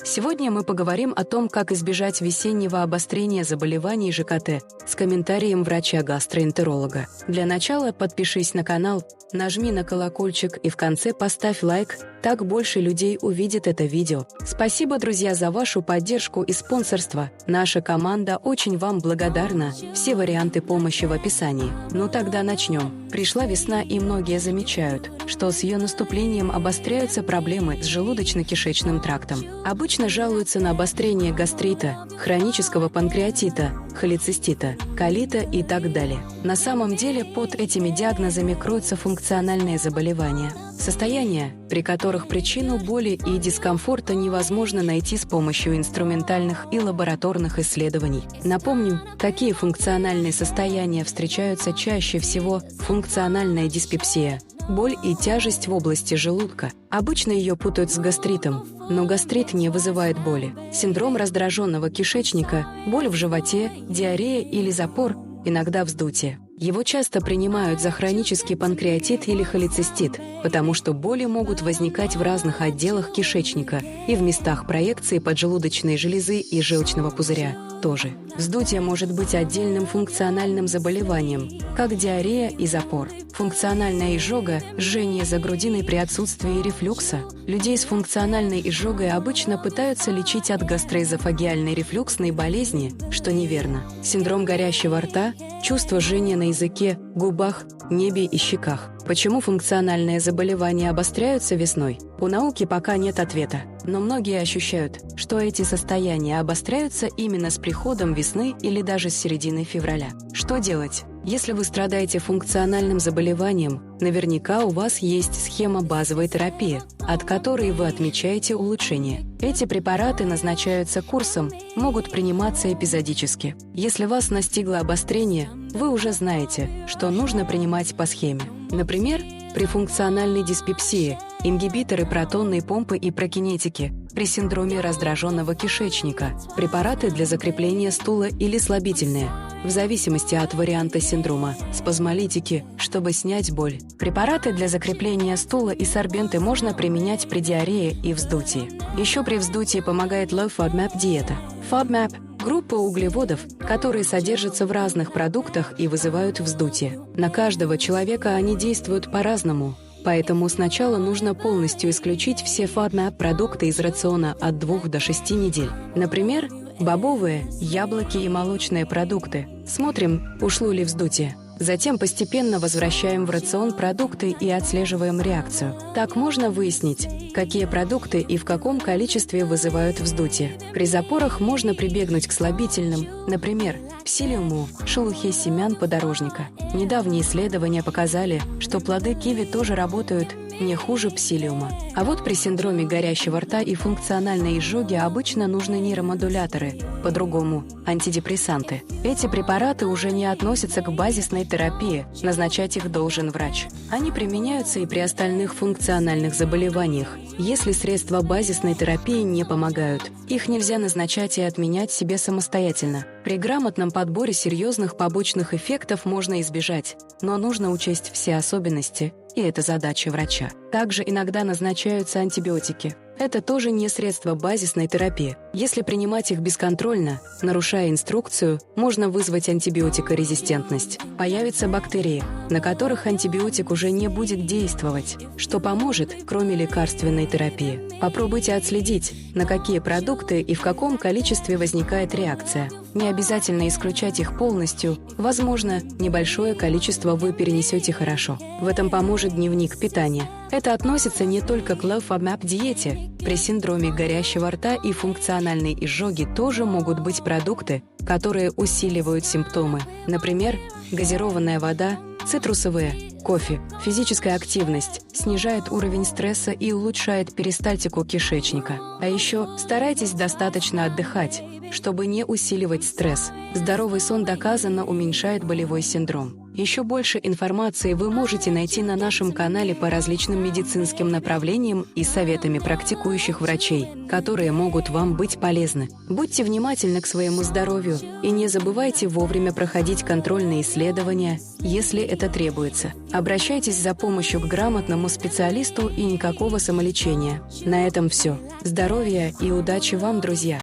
Сегодня мы поговорим о том, как избежать весеннего обострения заболеваний ЖКТ с комментарием врача-гастроэнтеролога. Для начала подпишись на канал, нажми на колокольчик и в конце поставь лайк, так больше людей увидит это видео. Спасибо, друзья, за вашу поддержку и спонсорство. Наша команда очень вам благодарна. Все варианты помощи в описании. Ну тогда начнем. Пришла весна, и многие замечают, что с ее наступлением обостряются проблемы с желудочно-кишечным трактом. Обычно жалуются на обострение гастрита, хронического панкреатита, холецистита, колита и так далее. На самом деле под этими диагнозами кроются функциональные заболевания. Состояния, при которых причину боли и дискомфорта невозможно найти с помощью инструментальных и лабораторных исследований. Напомним, какие функциональные состояния встречаются чаще всего: функциональная диспепсия, боль и тяжесть в области желудка. Обычно ее путают с гастритом, но гастрит не вызывает боли. Синдром раздраженного кишечника, боль в животе, диарея или запор, иногда вздутие. Его часто принимают за хронический панкреатит или холецистит, потому что боли могут возникать в разных отделах кишечника и в местах проекции поджелудочной железы и желчного пузыря тоже. Вздутие может быть отдельным функциональным заболеванием, как диарея и запор. Функциональная изжога – жжение за грудиной при отсутствии рефлюкса. Людей с функциональной изжогой обычно пытаются лечить от гастроэзофагеальной рефлюксной болезни, что неверно. Синдром горящего рта – чувство жжения на языке, губах, небе и щеках. Почему функциональные заболевания обостряются весной? У науки пока нет ответа, но многие ощущают, что эти состояния обостряются именно с приходом весны или даже с середины февраля. Что делать? Если вы страдаете функциональным заболеванием, наверняка у вас есть схема базовой терапии, от которой вы отмечаете улучшение. Эти препараты назначаются курсом, могут приниматься эпизодически. Если вас настигло обострение, вы уже знаете, что нужно принимать по схеме. Например, при функциональной диспепсии – ингибиторы протонной помпы и прокинетики, при синдроме раздраженного кишечника – препараты для закрепления стула или слабительные, в зависимости от варианта синдрома, спазмолитики, чтобы снять боль. Препараты для закрепления стула и сорбенты можно применять при диарее и вздутии. Еще при вздутии помогает Low FODMAP диета. FODMAP – группа углеводов, которые содержатся в разных продуктах и вызывают вздутие. На каждого человека они действуют по-разному, поэтому сначала нужно полностью исключить все FODMAP-продукты из рациона от 2 до 6 недель. Например, бобовые, яблоки и молочные продукты. Смотрим, ушло ли вздутие. Затем постепенно возвращаем в рацион продукты и отслеживаем реакцию. Так можно выяснить, какие продукты и в каком количестве вызывают вздутие. При запорах можно прибегнуть к слабительным, например, псилиуму, шелухе семян подорожника. Недавние исследования показали, что плоды киви тоже работают не хуже псилиума. А вот при синдроме горящего рта и функциональной изжоге обычно нужны нейромодуляторы, по-другому – антидепрессанты. Эти препараты уже не относятся к базисной терапии, назначать их должен врач. Они применяются и при остальных функциональных заболеваниях. Если средства базисной терапии не помогают, их нельзя назначать и отменять себе самостоятельно. При грамотном подборе серьезных побочных эффектов можно избежать, но нужно учесть все особенности, и это задача врача. Также иногда назначаются антибиотики. Это тоже не средство базисной терапии. Если принимать их бесконтрольно, нарушая инструкцию, можно вызвать антибиотикорезистентность. Появятся бактерии, на которых антибиотик уже не будет действовать, что поможет, кроме лекарственной терапии. Попробуйте отследить, на какие продукты и в каком количестве возникает реакция. Не обязательно исключать их полностью, возможно, небольшое количество вы перенесете хорошо. В этом поможет дневник питания. Это относится не только к Low FODMAP диете. При синдроме горящего рта и функциональной изжоги тоже могут быть продукты, которые усиливают симптомы. Например, газированная вода, цитрусовые, кофе. Физическая активность снижает уровень стресса и улучшает перистальтику кишечника. А еще старайтесь достаточно отдыхать, чтобы не усиливать стресс. Здоровый сон доказанно уменьшает болевой синдром. Еще больше информации вы можете найти на нашем канале по различным медицинским направлениям и советами практикующих врачей, которые могут вам быть полезны. Будьте внимательны к своему здоровью и не забывайте вовремя проходить контрольные исследования, если это требуется. Обращайтесь за помощью к грамотному специалисту и никакого самолечения. На этом все. Здоровья и удачи вам, друзья!